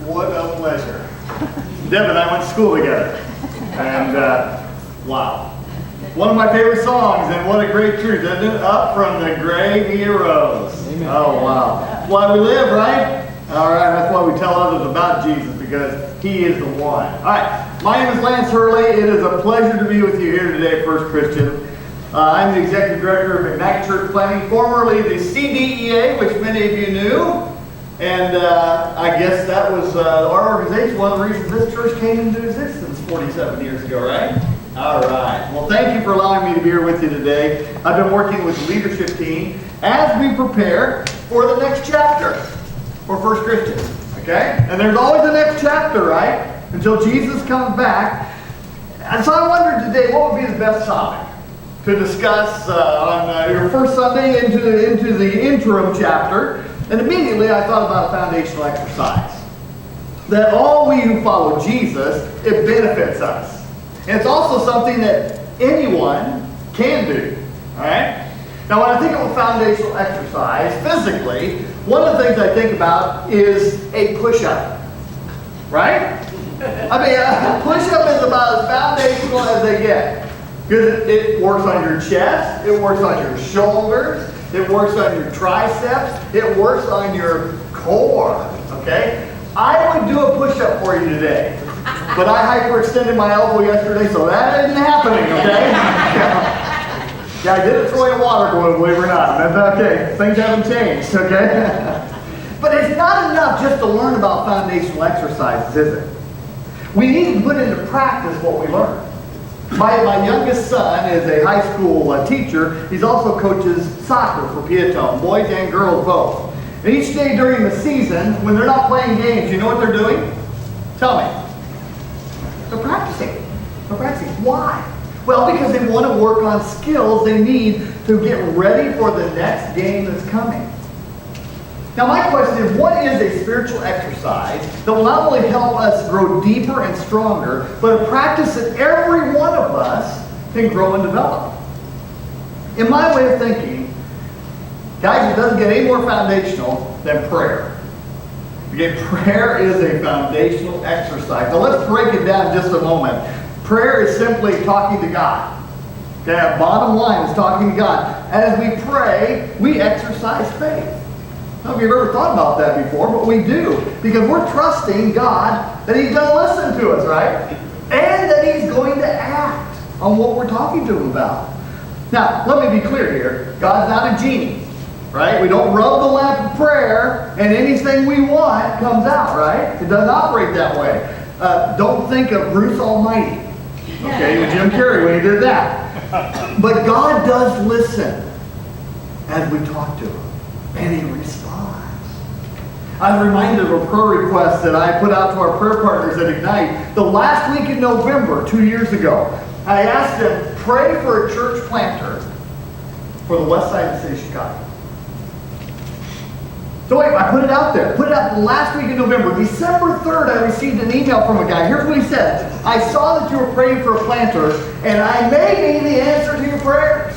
What a pleasure. Deb and I went to school together. And wow. One of my favorite songs, and what a great truth, isn't it? Up from the grave he arose. Amen. Oh, wow. That's why we live, right? All right, that's why we tell others about Jesus, because he is the one. All right, my name is Lance Hurley. It is a pleasure to be with you here today at First Christian. I'm the Executive Director of McMack Church Planning, formerly the CDEA, which many of you knew. And I guess that was our organization, one of the reasons this church came into existence 47 years ago, right? All right. Well, thank you for allowing me to be here with you today. I've been working with the leadership team as we prepare for the next chapter for First Christian. Okay? And there's always the next chapter, right? Until Jesus comes back. And so I wondered today, what would be the best topic to discuss on your first Sunday into the interim chapter? And immediately I thought about a foundational exercise. That all we who follow Jesus, it benefits us. And it's also something that anyone can do. Alright? Now when I think of a foundational exercise, physically, one of the things I think about is a push-up. Right? I mean, a push-up is about as foundational as they get. Because it works on your chest, it works on your shoulders, it works on your triceps, it works on your core. Okay? I would do a push-up for you today. But I hyperextended my elbow yesterday, so that isn't happening, okay? Yeah, I did throw in water balloon, believe it or not. That's okay. Things haven't changed, okay? But it's not enough just to learn about foundational exercises, is it? We need to put into practice what we learn. My youngest son is a high school teacher. He's also coaches soccer for Piatone, boys and girls both. And each day during the season, when they're not playing games, you know what they're doing? Tell me. They're practicing. They're practicing. Why? Well, because they want to work on skills they need to get ready for the next game that's coming. Now, my question is, what is a spiritual exercise that will not only help us grow deeper and stronger, but a practice that every one of us can grow and develop? In my way of thinking, guys, it doesn't get any more foundational than prayer. Okay, prayer is a foundational exercise. Now let's break it down just a moment. Prayer is simply talking to God. Okay, bottom line is talking to God. As we pray, we exercise faith. I don't know if you've ever thought about that before, but we do. Because we're trusting God that He's going to listen to us, right? And that He's going to act on what we're talking to Him about. Now, let me be clear here. God's not a genie. Right? We don't rub the lamp of prayer and anything we want comes out, right? It doesn't operate that way. Don't think of Bruce Almighty, okay, with Jim Carrey when he did that. But God does listen as we talk to Him, and He responds. I'm reminded of a prayer request that I put out to our prayer partners at Ignite the last week in November, 2 years ago. I asked them, pray for a church planter for the west side of the city of Chicago. So wait, I put it out there. Put it out the last week in November. December 3rd, I received an email from a guy. Here's what he said. I saw that you were praying for a planter, and I may be the answer to your prayers.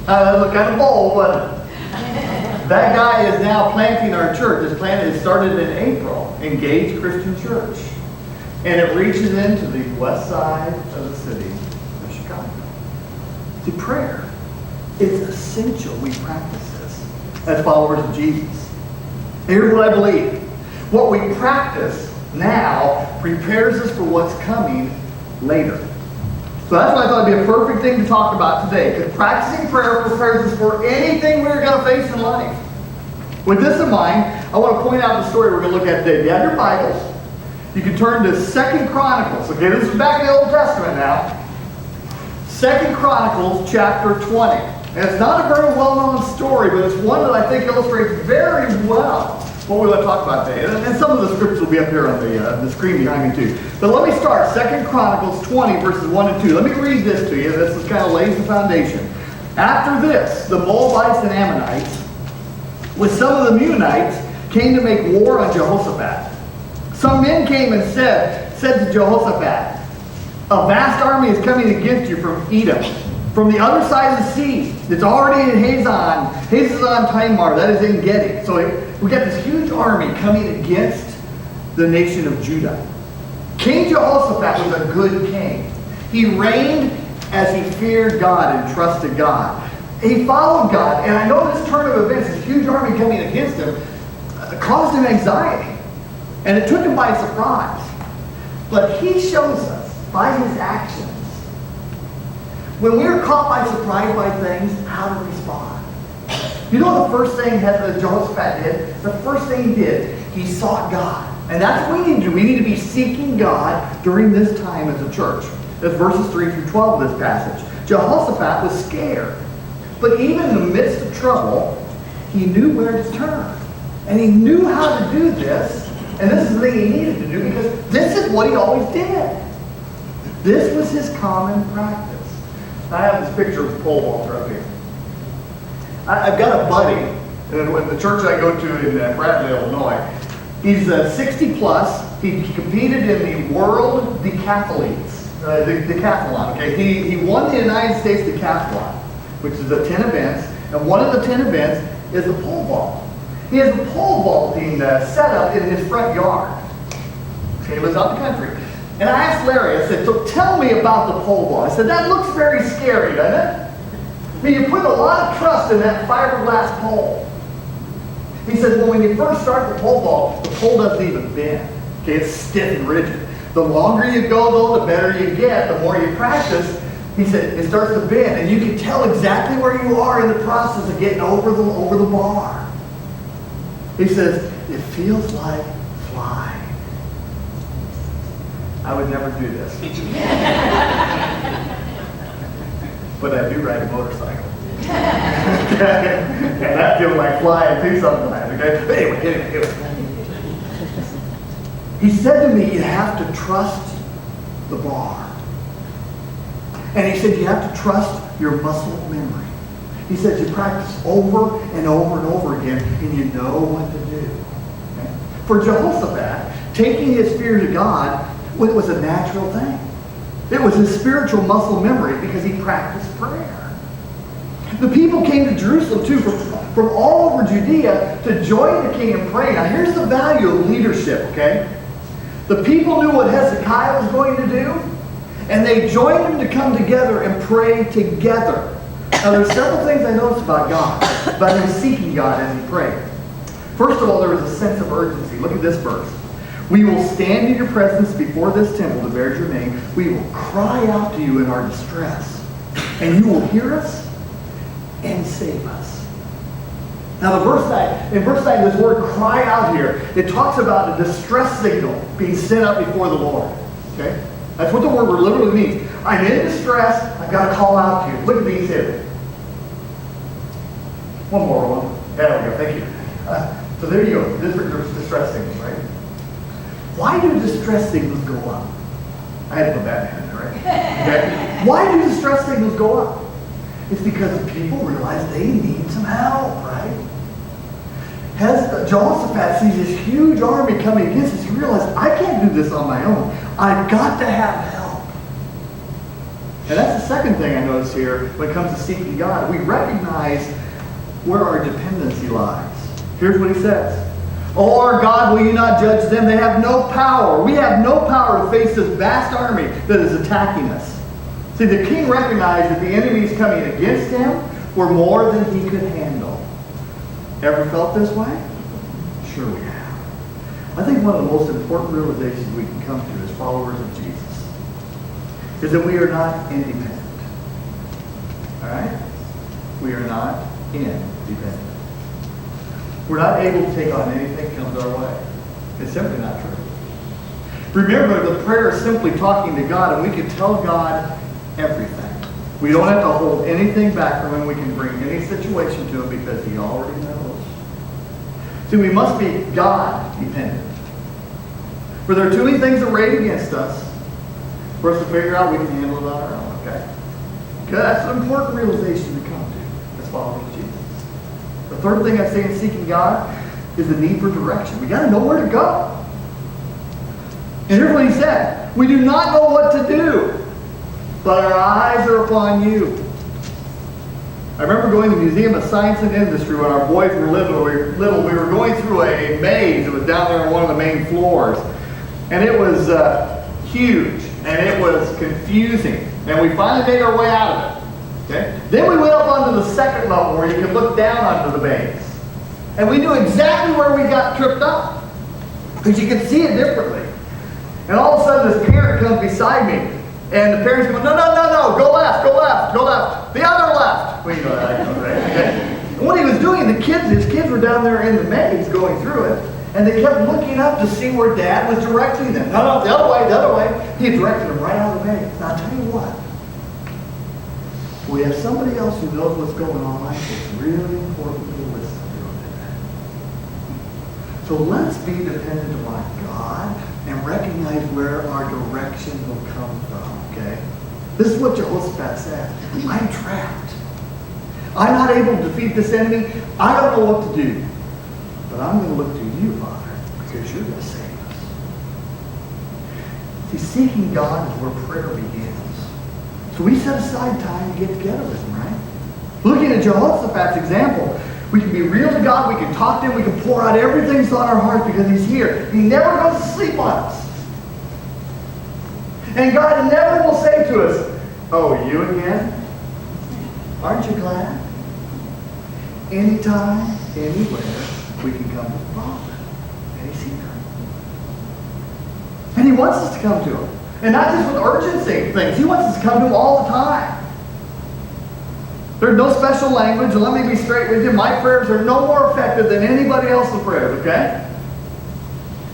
That looked kind of bold, wasn't it? That guy is now planting our church. This plant is started in April. Engaged Christian Church. And it reaches into the west side of the city of Chicago. See, prayer is essential we practice as followers of Jesus. Here's what I believe. What we practice now prepares us for what's coming later. So that's why I thought it'd be a perfect thing to talk about today, because practicing prayer prepares us for anything we're going to face in life. With this in mind, I want to point out the story we're going to look at today. If you have your Bibles, you can turn to 2 Chronicles. Okay, this is back in the Old Testament now. 2 Chronicles chapter 20. And it's not a very well-known story, but it's one that I think illustrates very well what we want to talk about today. And some of the scriptures will be up here on the screen behind me too. But let me start. 2 Chronicles 20, verses 1 and 2. Let me read this to you. This is kind of lays the foundation. After this, the Moabites and Ammonites, with some of the Meunites, came to make war on Jehoshaphat. Some men came and said to Jehoshaphat, a vast army is coming against you from Edom, from the other side of the sea. It's already in Hazon Tamar, that is in Gedi. So we got this huge army coming against the nation of Judah. King Jehoshaphat was a good king. He reigned as he feared God and trusted God. He followed God, and I know this turn of events, this huge army coming against him, caused him anxiety. And it took him by surprise. But he shows us, by his actions, when we are caught by surprise by things, how to respond. You know the first thing Jehoshaphat did? The first thing he did, he sought God. And that's what we need to do. We need to be seeking God during this time as a church. That's verses 3 through 12 of this passage. Jehoshaphat was scared. But even in the midst of trouble, he knew where to turn. And he knew how to do this. And this is the thing he needed to do because this is what he always did. This was his common practice. I have this picture of Pole Vaulter up here. I've got a buddy in the church I go to in Bradley, Illinois. He's 60 plus. He competed in the World Decathletes, decathlon. Okay, he won the United States Decathlon, which is 10 events, and one of the 10 events is a pole vault. He has a pole vaulting setup in his front yard. Okay, he lives out in the country. And I asked Larry, I said, so tell me about the pole vault. I said, that looks very scary, doesn't it? I mean, you put a lot of trust in that fiberglass pole. He said, well, when you first start the pole vault, the pole doesn't even bend. Okay, it's stiff and rigid. The longer you go, though, the better you get, the more you practice. He said, it starts to bend, and you can tell exactly where you are in the process of getting over the bar. He says, it feels like flying. I would never do this. But I do ride a motorcycle. And that feels like flying too sometimes, okay? But anyway. He said to me, you have to trust the bar. And he said, you have to trust your muscle memory. He said, you practice over and over and over again, and you know what to do. Okay? For Jehoshaphat, taking his fear to God was a natural thing. It was his spiritual muscle memory because he practiced prayer. The people came to Jerusalem too from all over Judea to join the king in prayer. Now here's the value of leadership, okay? The people knew what Hezekiah was going to do, and they joined him to come together and pray together. Now there's several things I noticed about God, about him seeking God as he prayed. First of all, there was a sense of urgency. Look at this verse. We will stand in your presence before this temple that bears your name. We will cry out to you in our distress, and you will hear us and save us. Now in verse 9, this word cry out here, it talks about a distress signal being sent up before the Lord. Okay? That's what the word literally means. I'm in distress, I've got to call out to you. Look at these here. One more one. There we go, thank you. So there you go, distress signals, right? Why do distress signals go up? I had to put that in there, right? Okay. Why do distress signals go up? It's because people realize they need some help, right? Jehoshaphat sees this huge army coming against us. He realizes, I can't do this on my own. I've got to have help. And that's the second thing I notice here when it comes to seeking God. We recognize where our dependency lies. Here's what he says. Oh, our God, will you not judge them? They have no power. We have no power to face this vast army that is attacking us. See, the king recognized that the enemies coming against him were more than he could handle. Ever felt this way? Sure we have. I think one of the most important realizations we can come to as followers of Jesus is that we are not independent. All right? We are not independent. We're not able to take on anything that comes our way. It's simply not true. Remember, the prayer is simply talking to God, and we can tell God everything. We don't have to hold anything back from him. We can bring any situation to him because he already knows. See, we must be God-dependent. For there are too many things arrayed against us for us to figure out we can handle it on our own, okay? Okay, that's an important realization to come to as followers of Jesus. The third thing I say in seeking God is the need for direction. We got to know where to go. And here's what he said. We do not know what to do, but our eyes are upon you. I remember going to the Museum of Science and Industry when our boys were little. We were going through a maze that was down there on one of the main floors. And it was huge, and it was confusing. And we finally made our way out of it. Okay? Then we went up onto the second level where you could look down onto the maze. And we knew exactly where we got tripped up, because you could see it differently. And all of a sudden this parent comes beside me, and the parents go, no, go left, the other left. Well, you know that, right? Okay? And what he was doing, his kids were down there in the maze going through it, and they kept looking up to see where Dad was directing them. No, the other way. He directed them right out of the maze. Now, I'll tell you what. We have somebody else who knows what's going on. It's really important to listen to. So let's be dependent upon God and recognize where our direction will come from, okay? This is what Jehoshaphat said. I'm trapped. I'm not able to defeat this enemy. I don't know what to do. But I'm going to look to you, Father, because you're going to save us. See, seeking God is where prayer begins. So we set aside time to get together with him, right? Looking at Jehoshaphat's example, we can be real to God, we can talk to him, we can pour out everything that's on our hearts because he's here. He never goes to sleep on us. And God never will say to us, oh, you again? Aren't you glad? Anytime, anywhere, we can come to the Father. And he's here. And he wants us to come to him. And not just with urgency things. He wants us to come to him all the time. There's no special language, and let me be straight with you. My prayers are no more effective than anybody else's prayers, okay?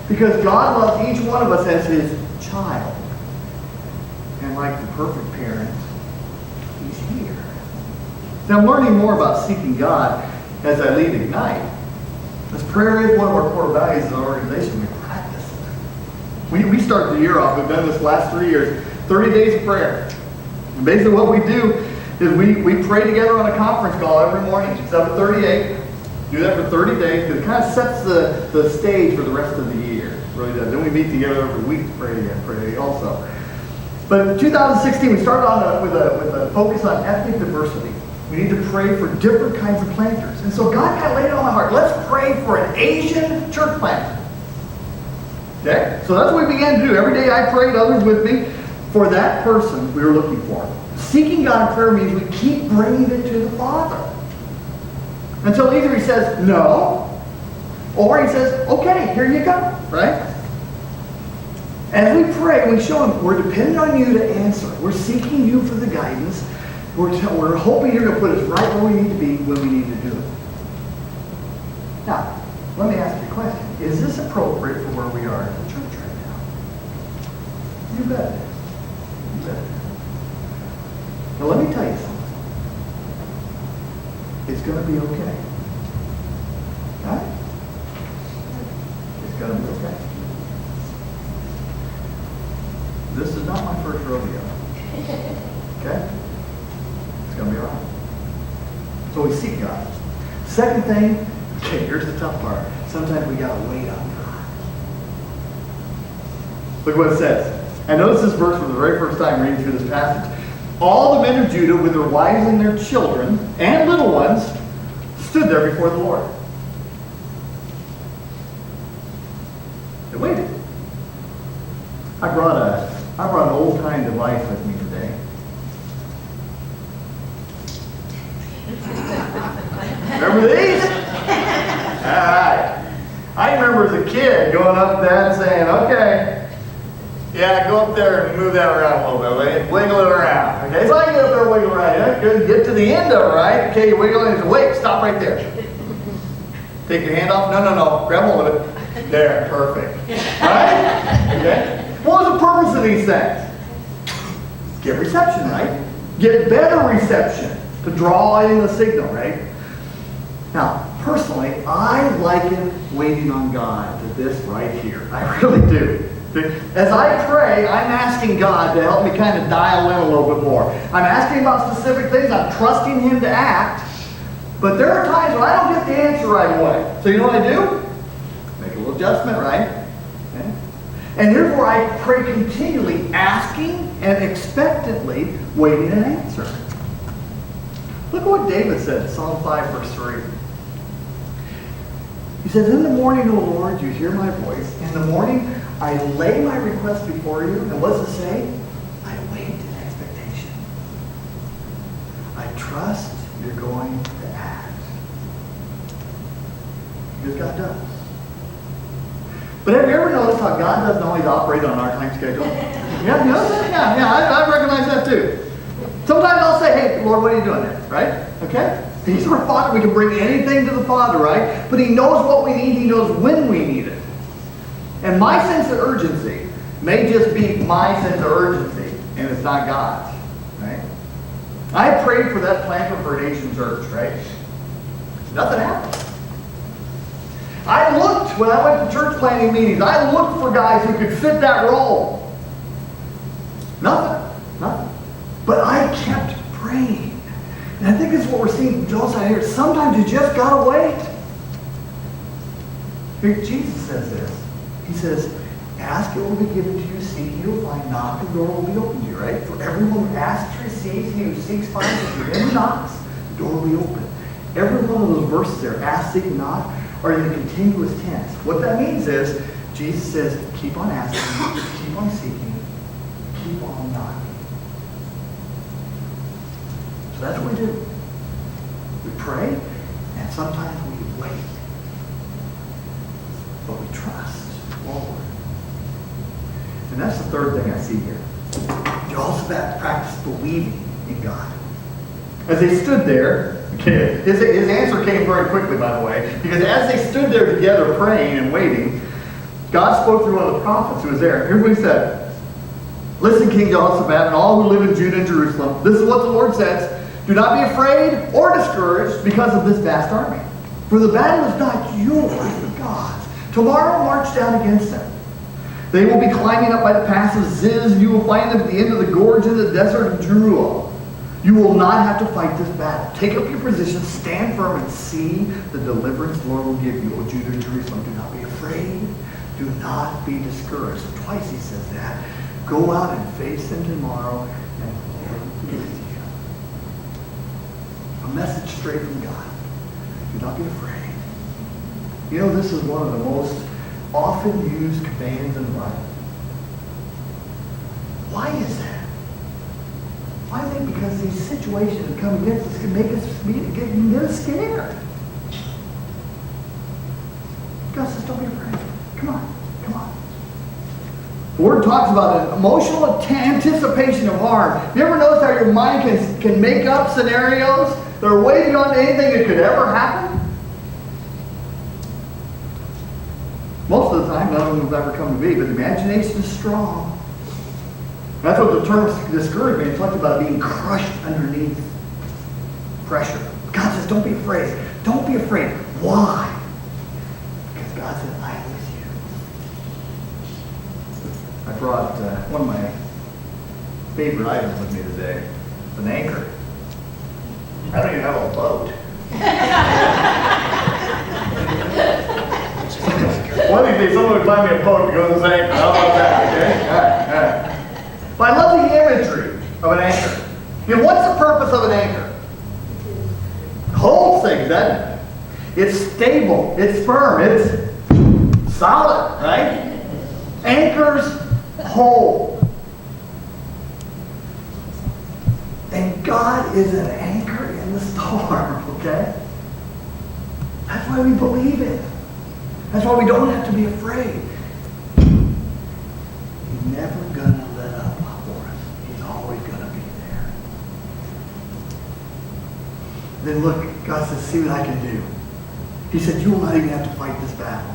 Because God loves each one of us as his child. And like the perfect parent, he's here. Now, I'm learning more about seeking God as I lead Ignite. As prayer is one of our core values as an organization, we practice it. We start the year off, we've done this last 3 years, 30 days of prayer. And basically what we do is we pray together on a conference call every morning, 7:38. Do that for 30 days, because it kind of sets the stage for the rest of the year. It really does. Then we meet together every week to pray also. But in 2016, we started with a focus on ethnic diversity. We need to pray for different kinds of planters. And so God kind of laid it on my heart. Let's pray for an Asian church planter. Okay? So that's what we began to do. Every day I prayed, others with me, for that person we were looking for. Seeking God in prayer means we keep bringing it to the Father. Until either he says no, or he says, okay, here you go. Right? As we pray, we show him we're dependent on you to answer. We're seeking you for the guidance. We're hoping you're going to put us right where we need to be when we need to do it. Now, let me ask you a question. Is this appropriate for where we are as a church right now? You bet it is. You bet it is. Now, let me tell you something. It's going to be okay. Right? It's going to be okay. This is not my first rodeo. Okay? It's going to be all right. So we seek God. Second thing, okay, here's the tough part. Sometimes we got to wait on God. Look what it says. I noticed this verse for the very first time reading through this passage. All the men of Judah with their wives and their children and little ones stood there before the Lord. They waited. I brought an old-time device with me today. Remember these? All right. I remember as a kid going up to that and saying, okay, yeah, go up there and move that around a little bit, okay? Wiggle it around. Okay, so I get up there and wiggle around. Yeah, good. Get to the end of it, right? Okay, you wiggle it and wait, stop right there. Take your hand off. No. Grab hold of it. There, perfect. Right? Okay? What was the purpose of these things? Get reception, right? Get better reception to draw in the signal, right? Now, personally, I liken waiting on God to this right here. I really do. As I pray, I'm asking God to help me kind of dial in a little bit more. I'm asking about specific things. I'm trusting him to act. But there are times when I don't get the answer right away. So you know what I do? Make a little adjustment, right? Okay. And therefore I pray continually, asking and expectantly waiting an answer. Look at what David said, Psalm 5, verse 3. He says, in the morning, O Lord, you hear my voice. In the morning, I lay my request before you. And what does it say? I wait in expectation. I trust you're going to act. Because God does. But have you ever noticed how God doesn't always operate on our time schedule? Yeah, you know that? Yeah, I recognize that too. Sometimes I'll say, hey, Lord, what are you doing there? Right? Okay? He's our Father. We can bring anything to the Father, right? But He knows what we need. He knows when we need it. And my sense of urgency may just be my sense of urgency, and it's not God's, right? I prayed for that planter for an Asian church, right? Nothing happened. I looked, when I went to church planting meetings, I looked for guys who could fit that role. Nothing. But I kept praying. And I think this is what we're seeing from Joel's side here. Sometimes you just got to wait. Here, Jesus says this. He says, ask, it will be given to you. Seek, you will find. Knock, the door will be opened to you, right? For everyone who asks receives. He who seeks finds. If he knocks, the door will be open. Every one of those verses there, ask, seek, knock, are in the continuous tense. What that means is, Jesus says, keep on asking, keep on seeking, keep on knocking. So that's what we do. We pray, and sometimes we wait. But we trust forward. And that's the third thing I see here. Jehoshaphat practiced believing in God. As they stood there, okay, his answer came very quickly, by the way, because as they stood there together praying and waiting, God spoke through one of the prophets who was there. Here's what he said. Listen, King Jehoshaphat, and all who live in Judah and Jerusalem, this is what the Lord says. Do not be afraid or discouraged because of this vast army. For the battle is not yours, but God's. Tomorrow march down against them. They will be climbing up by the pass of Ziz. You will find them at the end of the gorge in the desert of Jeruel. You will not have to fight this battle. Take up your position, stand firm, and see the deliverance the Lord will give you, O Judah and Jerusalem. Do not be afraid. Do not be discouraged. So twice he says that. Go out and face them tomorrow, and the Lord will be with you. A message straight from God. Do not be afraid. You know, this is one of the most often used commands in the Bible. Why is that? I think because these situations that come against us can make us get scared. God says, don't be afraid. Come on. The Word talks about an emotional anticipation of harm. You ever notice how your mind can make up scenarios that are way beyond anything that could ever happen? Most of the time, none of them have ever come to be, but the imagination is strong. That's what the term discouragement talks about, being crushed underneath pressure. God says, don't be afraid. Don't be afraid. Why? Because God said, I am with you. I brought one of my favorite items with me today, an anchor. I don't even have a boat. One of these days, someone would buy me a boat to go to this anchor. How about that, okay? All right. But I love the imagery of an anchor. You know, what's the purpose of an anchor? Holds things, doesn't it? It's stable. It's firm. It's solid, right? Anchors hold. And God is an anchor in the storm, okay? That's why we believe it. That's why we don't have to be afraid. He's never going to let up for us. He's always going to be there. Then look, God says, see what I can do. He said, you will not even have to fight this battle.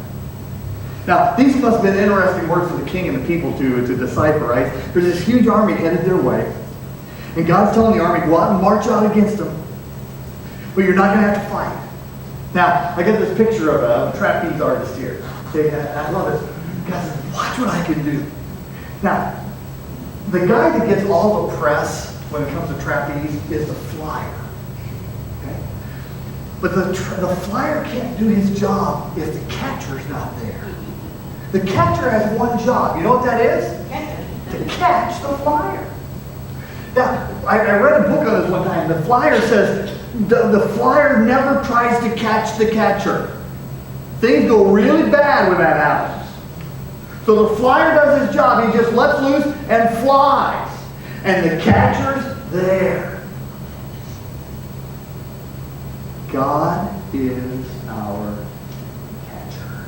Now, these must have been interesting words for the king and the people to decipher, right? There's this huge army headed their way. And God's telling the army, go out and march out against them. But you're not going to have to fight. Now, I get this picture of a trapeze artist here. Okay, I love it. God says, watch what I can do. Now, the guy that gets all the press when it comes to trapeze is the flyer. Okay? But the flyer can't do his job if the catcher's not there. The catcher has one job. You know what that is? To catch the flyer. Now, I read a book on this one time. The flyer says, the flyer never tries to catch the catcher. Things go really bad when that happens. So the flyer does his job. He just lets loose and flies. And the catcher's there. God is our catcher.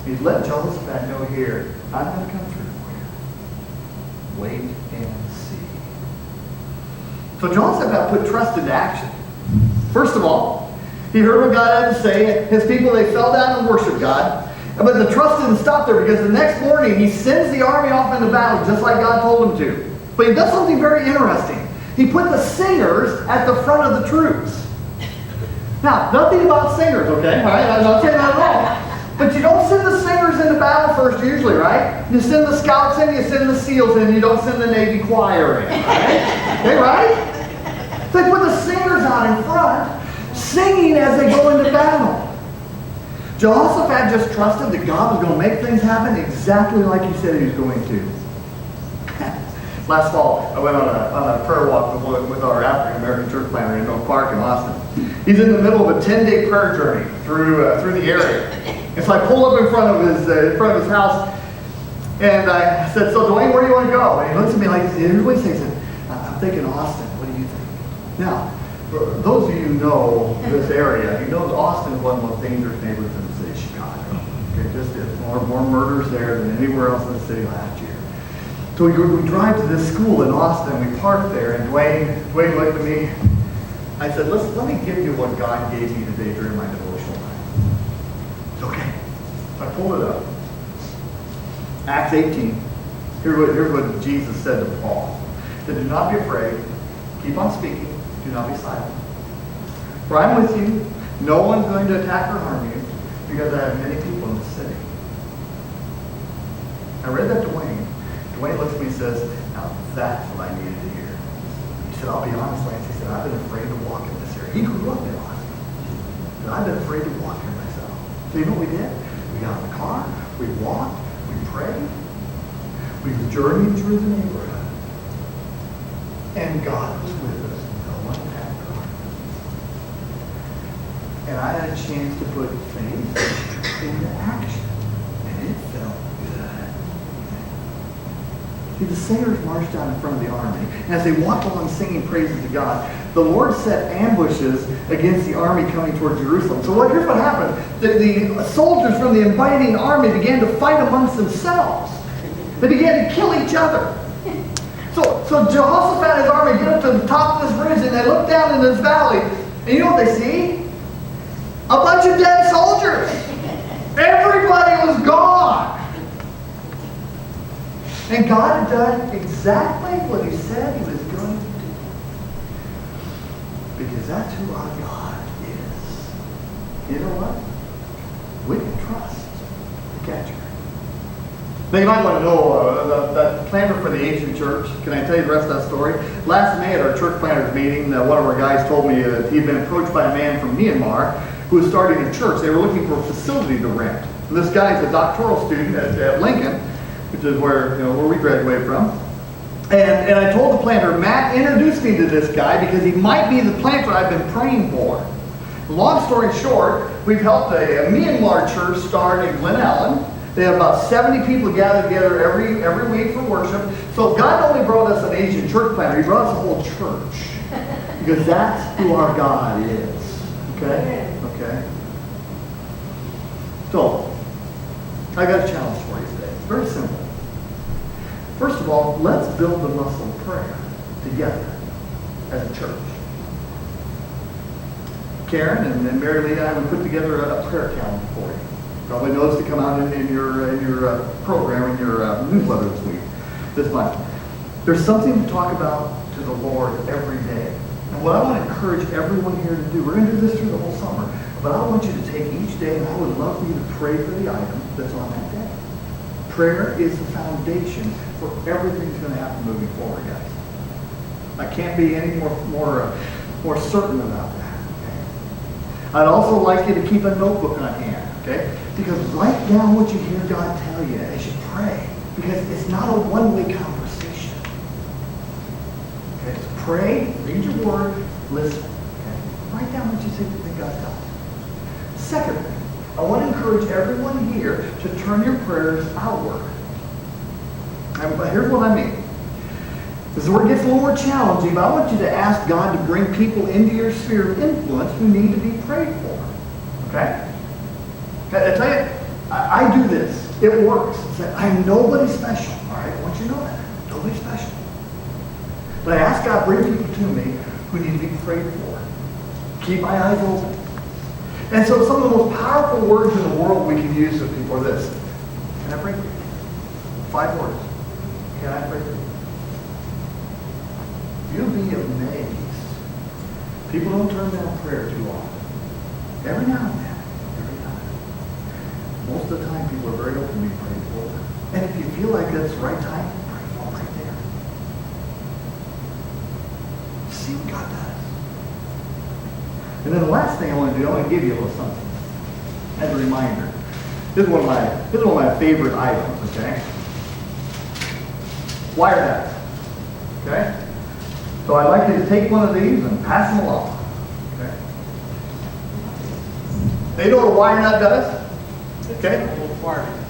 He's let Jehoshaphat know here, I'm going to come through for you. Wait and see. So Jehoshaphat put trust into action. First of all, he heard what God had to say. His people, they fell down and worshiped God. But the trust didn't stop there, because the next morning he sends the army off into battle just like God told him to. But he does something very interesting. He put the singers at the front of the troops. Now, nothing about singers, okay? All right? I'm not saying that at all. But you don't send the singers into battle first usually, right? You send the scouts in, you send the SEALs in, you don't send the Navy choir in, right? Okay, right? So they put the singers out in front, singing as they go into battle. Jehoshaphat just trusted that God was going to make things happen exactly like he said he was going to. Last fall, I went on a prayer walk with our African American church planter in Oak Park in Austin. He's in the middle of a 10-day prayer journey through the area. And so I pulled up in front of his house, and I said, "So Dwayne, where do you want to go?" And he looks at me like, everybody says, "I'm thinking Austin. What do you think?" Now, for those of you who know this area, you know that Austin is one of the most dangerous neighborhoods in the city of Chicago. Okay, just is more murders there than anywhere else in the city last year. So we drive to this school in Austin, we park there, and Dwayne looked at me. I said, let me give you what God gave me today during my devotional time. Okay. I pulled it up. Acts 18. Here's what Jesus said to Paul. He said, "Do not be afraid. Keep on speaking. Do not be silent. For I am with you. No one's going to attack or harm you, because I have many people in the city." I read that to Dwayne. Dwayne looks at me and says, "Now that's what I needed to hear." He said, "I'll be honest, Lance." He said, "I've been afraid to walk in this area." He grew up in Austin. But I've been afraid to walk here myself. So you know what we did? We got in the car, we walked, we prayed, we journeyed through the neighborhood. And God was with us. No one attacked or harmed us. And I had a chance to put faith into action. And it felt good. See, the singers marched out in front of the army. And as they walked along singing praises to God, the Lord set ambushes against the army coming toward Jerusalem. So here's what happened. The soldiers from the invading army began to fight amongst themselves. They began to kill each other. So Jehoshaphat and his army get up to the top of this ridge, and they look down in this valley. And you know what they see? A bunch of dead soldiers. Everybody was gone. And God had done exactly what he said he was going to do. Because that's who our God is. You know what? We can trust the catcher. Now you might want to know that planter for the Asian church. Can I tell you the rest of that story? Last May at our church planters meeting, one of our guys told me that he'd been approached by a man from Myanmar who was starting a church. They were looking for a facility to rent. And this guy is a doctoral student at Lincoln, which is where we graduated from. And I told the planter, Matt introduced me to this guy because he might be the planter I've been praying for. Long story short, we've helped a Myanmar church start in Glen Ellen. They have about 70 people gathered together every week for worship. So God only brought us an Asian church planter. He brought us a whole church. Because that's who our God is. Okay? Okay? So, I got a challenge for you today. It's very simple. First of all, let's build the muscle of prayer together as a church. Karen and Mary Lee and I, we put together a prayer calendar for you. Probably knows to come out in your program, in your newsletter this month. There's something to talk about to the Lord every day. And what I want to encourage everyone here to do, we're going to do this through the whole summer, but I want you to take each day, and I would love for you to pray for the item that's on that day. Prayer is the foundation for everything that's going to happen moving forward, guys. I can't be any more certain about that. Okay? I'd also like you to keep a notebook on hand, okay? Because write down what you hear God tell you as you pray. Because it's not a one-way conversation. Okay? It's a Pray, read your word, listen. Okay? Write down what you think God's got. Secondly, I want to encourage everyone here to turn your prayers outward. But here's what I mean. This is where it gets a little more challenging, but I want you to ask God to bring people into your sphere of influence who need to be prayed for. Okay? I tell you, I do this. It works. I'm nobody special. All right? I want you to know that. Nobody special. But I ask God, bring people to me who need to be prayed for. Keep my eyes open. And so some of the most powerful words in the world we can use with people are this. Can I pray for you? 5 words. Can I pray for you? You'll be amazed. People don't turn down prayer too often. Every now and then. Every time. Most of the time, people are very open to being prayed for. And if you feel like that's the right time, pray for them right there. See what God does. And then the last thing I want to do, I want to give you a little something. As a reminder. This is one of my favorite items, okay? Wire hats. Okay? So I'd like you to take one of these and pass them along. Okay? Now, you know what a wire nut does? Okay?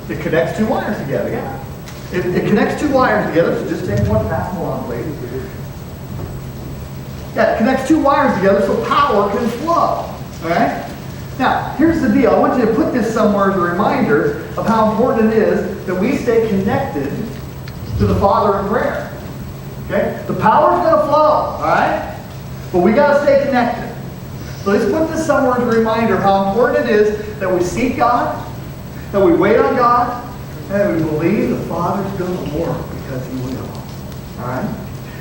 It connects 2 wires together, yeah. It connects 2 wires together, so just take one, pass them along, please. Yeah, it connects 2 wires together so power can flow. All right? Now, here's the deal. I want you to put this somewhere as a reminder of how important it is that we stay connected to the Father in prayer. Okay? The power's going to flow, all right? But we got to stay connected. So let's put this somewhere as a reminder of how important it is that we seek God, that we wait on God, and that we believe the Father's going to work because He will. All right?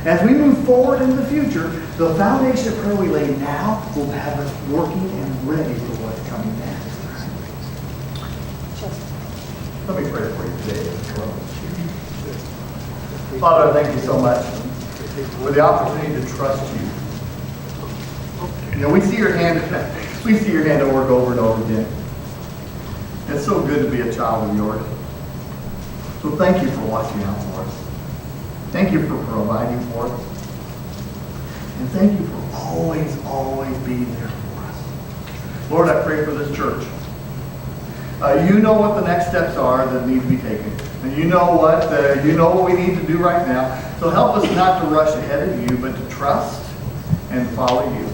As we move forward into the future, the foundation of prayer we lay now will have us working and ready for what's coming next. Let me pray for you today. Father, I thank you so much for the opportunity to trust you. You know, we see your hand at work over and over again. It's so good to be a child of yours. So thank you for watching out for us. Thank you for providing for us. And thank you for always, always being there for us. Lord, I pray for this church. You know what the next steps are that need to be taken. And you know what we need to do right now. So help us not to rush ahead of you, but to trust and follow you.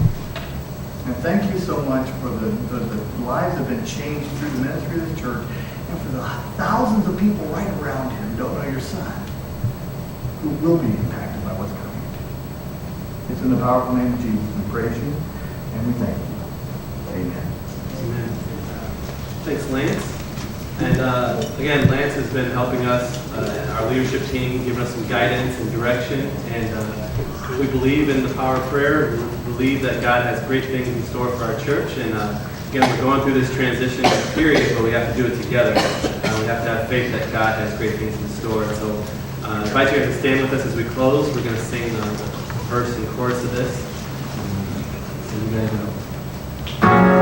And thank you so much for the lives that have been changed through the ministry of the church, and for the thousands of people right around here who don't know your Son, who will be impacted by what's coming. It's in the powerful name of Jesus we praise you and we thank you. Amen. Amen. Thanks, Lance. And again, Lance has been helping us, our leadership team, giving us some guidance and direction. And we believe in the power of prayer. We believe that God has great things in store for our church. And again, we're going through this transition period, but we have to do it together. We have to have faith that God has great things in store. So I invite you guys to stand with us as we close. We're going to sing the verse and chorus of this. So you guys know.